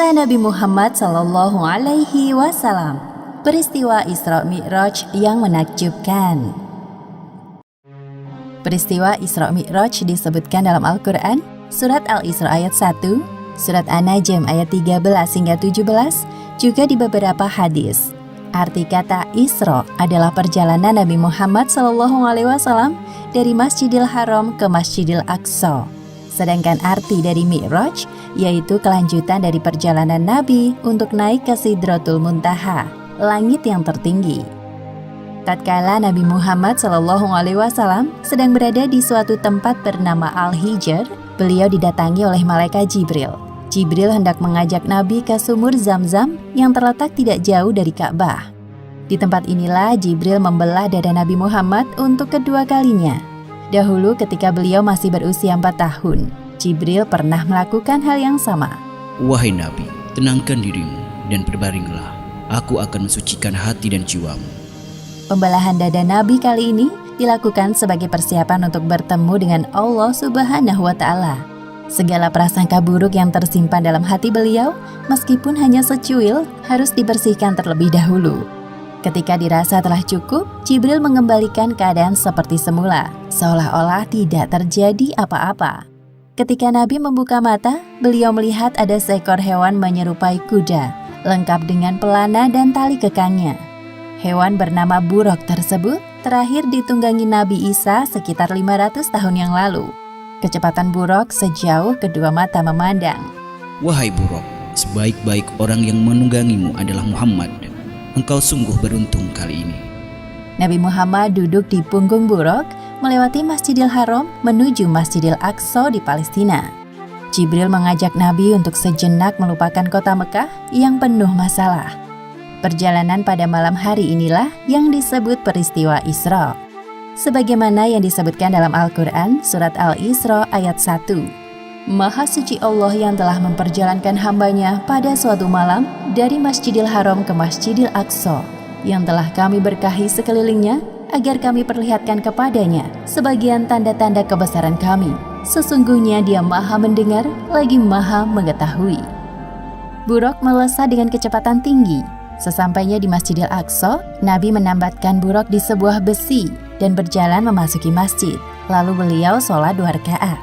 Kisah Nabi Muhammad Sallallahu Alaihi Wasallam. Peristiwa Isra Mi'raj yang menakjubkan. Peristiwa Isra Mi'raj disebutkan dalam Al-Quran, Surat Al-Isra ayat 1, Surat An-Najm ayat 13 hingga 17, juga di beberapa hadis. Arti kata Isra adalah perjalanan Nabi Muhammad Sallallahu Alaihi Wasallam dari Masjidil Haram ke Masjidil Aqsa. Sedangkan arti dari Mi'raj yaitu kelanjutan dari perjalanan Nabi untuk naik ke Sidratul Muntaha, langit yang tertinggi. Tatkala Nabi Muhammad SAW sedang berada di suatu tempat bernama Al-Hijr, beliau didatangi oleh malaikat Jibril. Jibril hendak mengajak Nabi ke sumur Zam-Zam yang terletak tidak jauh dari Ka'bah. Di tempat inilah Jibril membelah dada Nabi Muhammad untuk kedua kalinya. Dahulu ketika beliau masih berusia 4 tahun, Jibril pernah melakukan hal yang sama. Wahai Nabi, tenangkan dirimu dan berbaringlah. Aku akan mensucikan hati dan jiwamu. Pembelahan dada Nabi kali ini dilakukan sebagai persiapan untuk bertemu dengan Allah Subhanahu wa Ta'ala. Segala prasangka buruk yang tersimpan dalam hati beliau, meskipun hanya secuil, harus dibersihkan terlebih dahulu. Ketika dirasa telah cukup, Jibril mengembalikan keadaan seperti semula, seolah-olah tidak terjadi apa-apa. Ketika Nabi membuka mata, beliau melihat ada seekor hewan menyerupai kuda, lengkap dengan pelana dan tali kekangnya. Hewan bernama buruk tersebut terakhir ditunggangi Nabi Isa sekitar 500 tahun yang lalu. Kecepatan buruk sejauh kedua mata memandang. Wahai buruk, sebaik-baik orang yang menunggangimu adalah Muhammad. Engkau sungguh beruntung kali ini. Nabi Muhammad duduk di punggung buruk, melewati Masjidil Haram menuju Masjidil Aqsa di Palestina. Jibril mengajak Nabi untuk sejenak melupakan kota Mekah yang penuh masalah. Perjalanan pada malam hari inilah yang disebut peristiwa Isra. Sebagaimana yang disebutkan dalam Al-Quran, Surat Al-Isra ayat 1. Maha suci Allah yang telah memperjalankan hambanya pada suatu malam dari Masjidil Haram ke Masjidil Aqsa, yang telah kami berkahi sekelilingnya agar kami perlihatkan kepadanya sebagian tanda-tanda kebesaran kami. Sesungguhnya Dia Maha mendengar lagi Maha mengetahui. Buruk melesat dengan kecepatan tinggi. Sesampainya di Masjidil Aqsa, Nabi menambatkan buruk di sebuah besi dan berjalan memasuki masjid. Lalu beliau sholat 2 rakaat.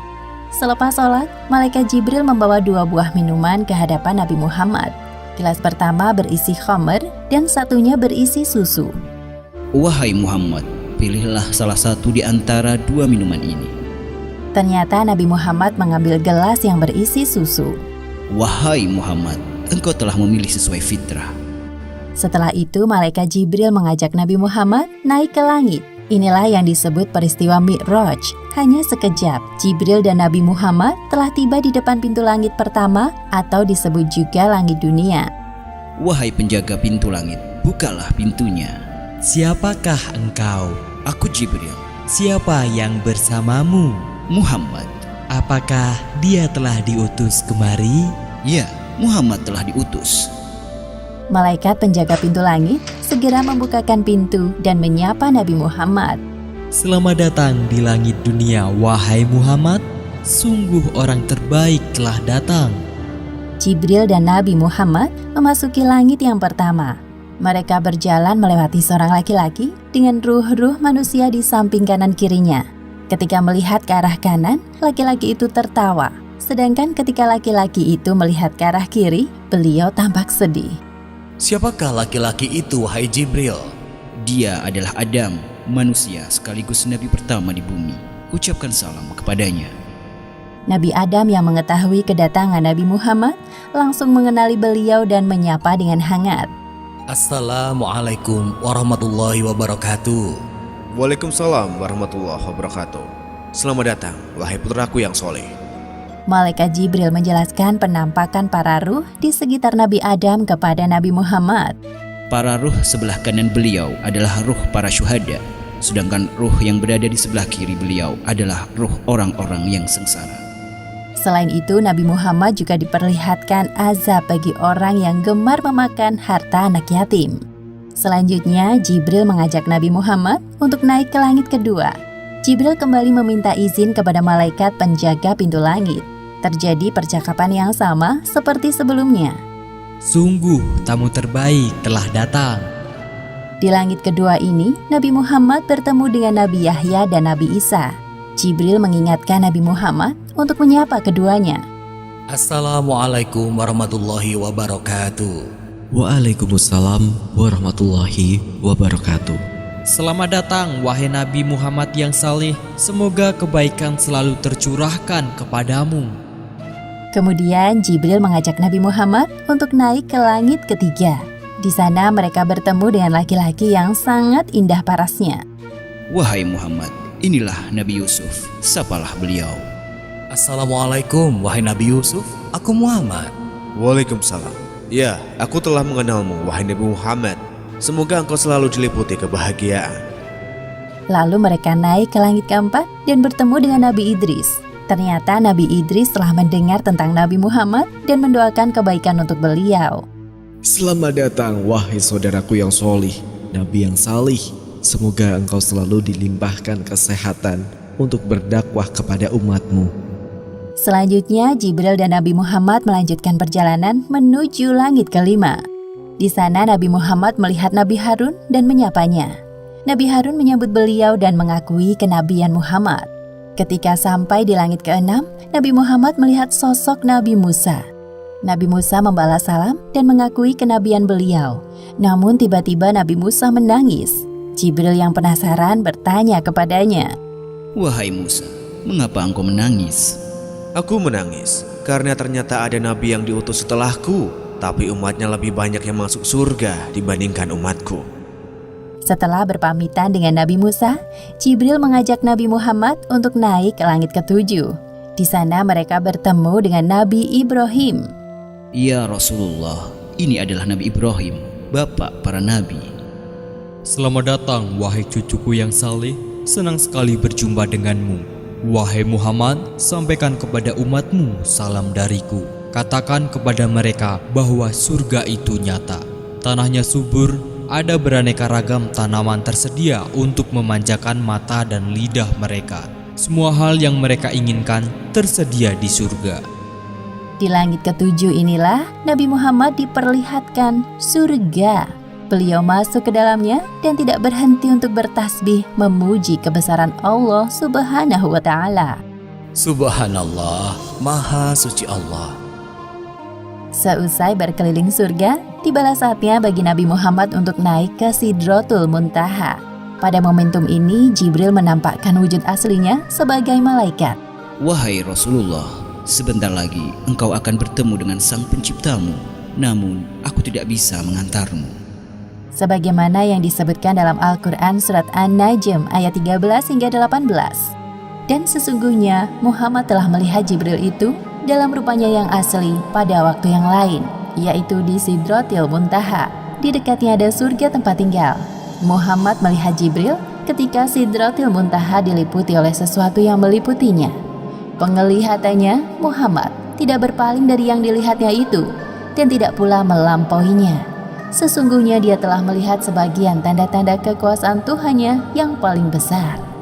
Selepas sholat, malaikat Jibril membawa 2 buah minuman ke hadapan Nabi Muhammad. Gelas pertama berisi khamr dan satunya berisi susu. Wahai Muhammad, pilihlah salah satu di antara 2 minuman ini. Ternyata Nabi Muhammad mengambil gelas yang berisi susu. Wahai Muhammad, engkau telah memilih sesuai fitrah. Setelah itu, malaikat Jibril mengajak Nabi Muhammad naik ke langit. Inilah yang disebut peristiwa Mi'raj. Hanya sekejap, Jibril dan Nabi Muhammad telah tiba di depan pintu langit pertama atau disebut juga langit dunia. Wahai penjaga pintu langit, bukalah pintunya. Siapakah engkau? Aku Jibril. Siapa yang bersamamu? Muhammad. Apakah dia telah diutus kemari? Ya, Muhammad telah diutus. Malaikat penjaga pintu langit segera membukakan pintu dan menyapa Nabi Muhammad. Selamat datang di langit dunia, wahai Muhammad. Sungguh orang terbaik telah datang. Jibril dan Nabi Muhammad memasuki langit yang pertama. Mereka berjalan melewati seorang laki-laki dengan ruh-ruh manusia di samping kanan kirinya. Ketika melihat ke arah kanan, laki-laki itu tertawa. Sedangkan ketika laki-laki itu melihat ke arah kiri, beliau tampak sedih. Siapakah laki-laki itu, wahai Jibril? Dia adalah Adam, manusia sekaligus nabi pertama di bumi. Ucapkan salam kepadanya. Nabi Adam yang mengetahui kedatangan Nabi Muhammad langsung mengenali beliau dan menyapa dengan hangat. Assalamualaikum warahmatullahi wabarakatuh. Waalaikumsalam warahmatullahi wabarakatuh. Selamat datang, wahai putraku yang soleh. Malaikat Jibril menjelaskan penampakan para ruh di sekitar Nabi Adam kepada Nabi Muhammad. Para ruh sebelah kanan beliau adalah ruh para syuhada, sedangkan ruh yang berada di sebelah kiri beliau adalah ruh orang-orang yang sengsara. Selain itu, Nabi Muhammad juga diperlihatkan azab bagi orang yang gemar memakan harta anak yatim. Selanjutnya, Jibril mengajak Nabi Muhammad untuk naik ke langit kedua. Jibril kembali meminta izin kepada malaikat penjaga pintu langit. Terjadi percakapan yang sama seperti sebelumnya. Sungguh tamu terbaik telah datang. Di langit kedua ini, Nabi Muhammad bertemu dengan Nabi Yahya dan Nabi Isa. Jibril mengingatkan Nabi Muhammad untuk menyapa keduanya. Assalamualaikum warahmatullahi wabarakatuh. Waalaikumsalam warahmatullahi wabarakatuh. Selamat datang wahai Nabi Muhammad yang saleh. Semoga kebaikan selalu tercurahkan kepadamu. Kemudian Jibril mengajak Nabi Muhammad untuk naik ke langit ketiga. Di sana mereka bertemu dengan laki-laki yang sangat indah parasnya. Wahai Muhammad, inilah Nabi Yusuf, sapalah beliau. Assalamualaikum wahai Nabi Yusuf, aku Muhammad. Waalaikumsalam. Ya, aku telah mengenalmu, wahai Nabi Muhammad. Semoga engkau selalu diliputi kebahagiaan. Lalu mereka naik ke langit keempat dan bertemu dengan Nabi Idris. Ternyata Nabi Idris telah mendengar tentang Nabi Muhammad dan mendoakan kebaikan untuk beliau. Selamat datang wahai saudaraku yang solih, Nabi yang salih. Semoga engkau selalu dilimpahkan kesehatan untuk berdakwah kepada umatmu. Selanjutnya, Jibril dan Nabi Muhammad melanjutkan perjalanan menuju langit kelima. Di sana Nabi Muhammad melihat Nabi Harun dan menyapanya. Nabi Harun menyambut beliau dan mengakui kenabian Muhammad. Ketika sampai di langit keenam, Nabi Muhammad melihat sosok Nabi Musa. Nabi Musa membalas salam dan mengakui kenabian beliau. Namun tiba-tiba Nabi Musa menangis. Jibril yang penasaran bertanya kepadanya. Wahai Musa, mengapa engkau menangis? Aku menangis karena ternyata ada nabi yang diutus setelahku, tapi umatnya lebih banyak yang masuk surga dibandingkan umatku. Setelah berpamitan dengan Nabi Musa, Jibril mengajak Nabi Muhammad untuk naik ke langit ketujuh. Di sana mereka bertemu dengan Nabi Ibrahim. Ya Rasulullah, ini adalah Nabi Ibrahim, bapak para nabi. Selamat datang wahai cucuku yang saleh. Senang sekali berjumpa denganmu. Wahai Muhammad, sampaikan kepada umatmu salam dariku. Katakan kepada mereka bahwa surga itu nyata. Tanahnya subur, ada beraneka ragam tanaman tersedia untuk memanjakan mata dan lidah mereka. Semua hal yang mereka inginkan tersedia di surga. Di langit ketujuh inilah Nabi Muhammad diperlihatkan surga. Beliau masuk ke dalamnya dan tidak berhenti untuk bertasbih memuji kebesaran Allah Subhanahu wa Ta'ala. Subhanallah, Maha Suci Allah. Seusai berkeliling surga, tibalah saatnya bagi Nabi Muhammad untuk naik ke Sidratul Muntaha. Pada momentum ini, Jibril menampakkan wujud aslinya sebagai malaikat. Wahai Rasulullah, sebentar lagi engkau akan bertemu dengan Sang Penciptamu. Namun, aku tidak bisa mengantarmu. Sebagaimana yang disebutkan dalam Al-Quran surat An-Najm ayat 13 hingga 18. Dan sesungguhnya Muhammad telah melihat Jibril itu dalam rupanya yang asli pada waktu yang lain, yaitu di Sidratil Muntaha. Di dekatnya ada surga tempat tinggal. Muhammad melihat Jibril ketika Sidratil Muntaha diliputi oleh sesuatu yang meliputinya. Penglihatannya, Muhammad tidak berpaling dari yang dilihatnya itu dan tidak pula melampauinya. Sesungguhnya dia telah melihat sebagian tanda-tanda kekuasaan Tuhannya yang paling besar.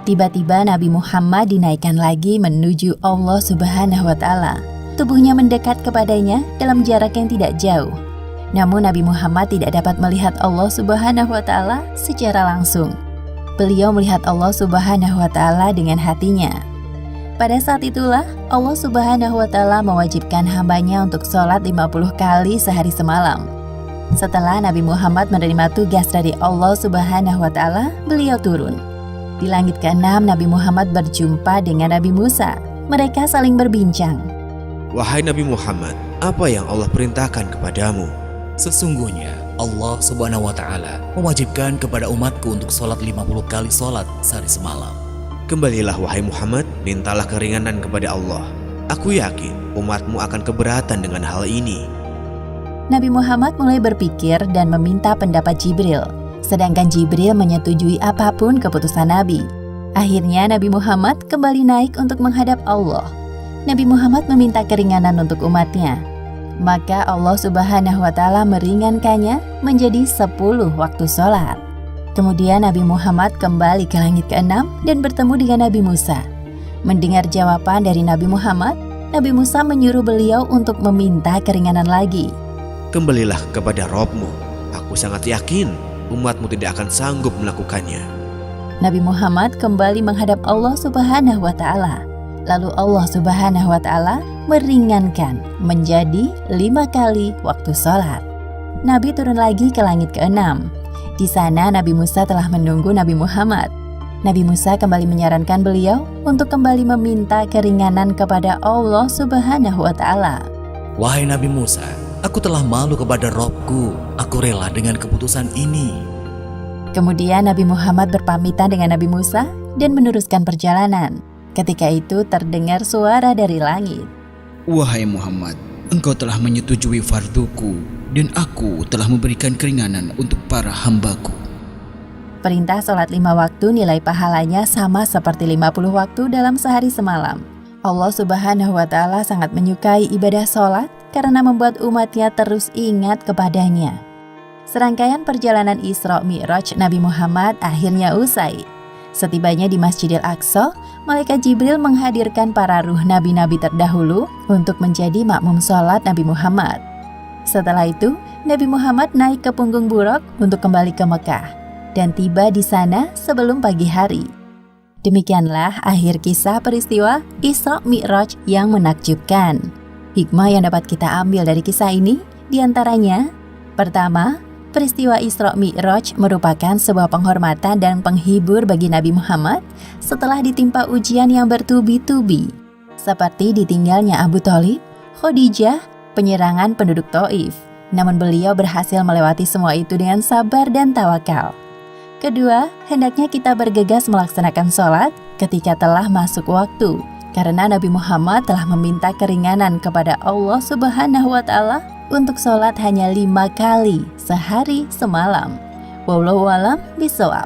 Tiba-tiba Nabi Muhammad dinaikkan lagi menuju Allah Subhanahu wa Ta'ala. Tubuhnya mendekat kepadanya dalam jarak yang tidak jauh. Namun Nabi Muhammad tidak dapat melihat Allah Subhanahu wa Ta'ala secara langsung. Beliau melihat Allah Subhanahu wa Ta'ala dengan hatinya. Pada saat itulah Allah Subhanahu wa Ta'ala mewajibkan hambanya untuk sholat 50 kali sehari semalam. Setelah Nabi Muhammad menerima tugas dari Allah Subhanahu wa Ta'ala, beliau turun. Di langit ke-6, Nabi Muhammad berjumpa dengan Nabi Musa. Mereka saling berbincang. Wahai Nabi Muhammad, apa yang Allah perintahkan kepadamu? Sesungguhnya Allah Subhanahu wa Ta'ala mewajibkan kepada umatku untuk sholat 50 kali sholat sehari semalam. Kembalilah wahai Muhammad, mintalah keringanan kepada Allah. Aku yakin umatmu akan keberatan dengan hal ini. Nabi Muhammad mulai berpikir dan meminta pendapat Jibril, sedangkan Jibril menyetujui apapun keputusan Nabi. Akhirnya Nabi Muhammad kembali naik untuk menghadap Allah. Nabi Muhammad meminta keringanan untuk umatnya. Maka Allah Subhanahu wa Ta'ala meringankannya menjadi 10 waktu sholat. Kemudian Nabi Muhammad kembali ke langit ke-6 dan bertemu dengan Nabi Musa. Mendengar jawaban dari Nabi Muhammad, Nabi Musa menyuruh beliau untuk meminta keringanan lagi. kembalilah kepada Robmu. Aku sangat yakin umatmu tidak akan sanggup melakukannya. Nabi Muhammad kembali menghadap Allah Subhanahu wa Ta'ala. Lalu Allah Subhanahu wa Ta'ala meringankan menjadi 5 kali waktu sholat. Nabi turun lagi ke langit ke-6. Di sana Nabi Musa telah menunggu Nabi Muhammad. Nabi Musa kembali menyarankan beliau untuk kembali meminta keringanan kepada Allah Subhanahu wa Ta'ala. Wahai Nabi Musa, aku telah malu kepada Robku. Aku rela dengan keputusan ini. Kemudian Nabi Muhammad berpamitan dengan Nabi Musa dan meneruskan perjalanan. Ketika itu terdengar suara dari langit. Wahai Muhammad, engkau telah menyetujui farduku dan aku telah memberikan keringanan untuk para hambaku. Perintah sholat 5 waktu nilai pahalanya sama seperti 50 waktu dalam sehari semalam. Allah Subhanahu wa Ta'ala sangat menyukai ibadah sholat karena membuat umatnya terus ingat kepadanya. Serangkaian perjalanan Isra Mi'raj Nabi Muhammad akhirnya usai. Setibanya di Masjidil Aqsa, Malaikat Jibril menghadirkan para ruh nabi-nabi terdahulu untuk menjadi makmum sholat Nabi Muhammad. Setelah itu, Nabi Muhammad naik ke punggung buruk untuk kembali ke Mekah dan tiba di sana sebelum pagi hari. Demikianlah akhir kisah peristiwa Isra Mi'raj yang menakjubkan. Hikmah yang dapat kita ambil dari kisah ini diantaranya: pertama, peristiwa Isra Mi'raj merupakan sebuah penghormatan dan penghibur bagi Nabi Muhammad setelah ditimpa ujian yang bertubi-tubi, seperti ditinggalnya Abu Thalib, Khadijah, penyerangan penduduk Taif. Namun beliau berhasil melewati semua itu dengan sabar dan tawakal. Kedua, hendaknya kita bergegas melaksanakan sholat ketika telah masuk waktu, karena Nabi Muhammad telah meminta keringanan kepada Allah Subhanahu wa Ta'ala untuk sholat hanya 5 kali sehari semalam. Wallahu a'lam bishawab.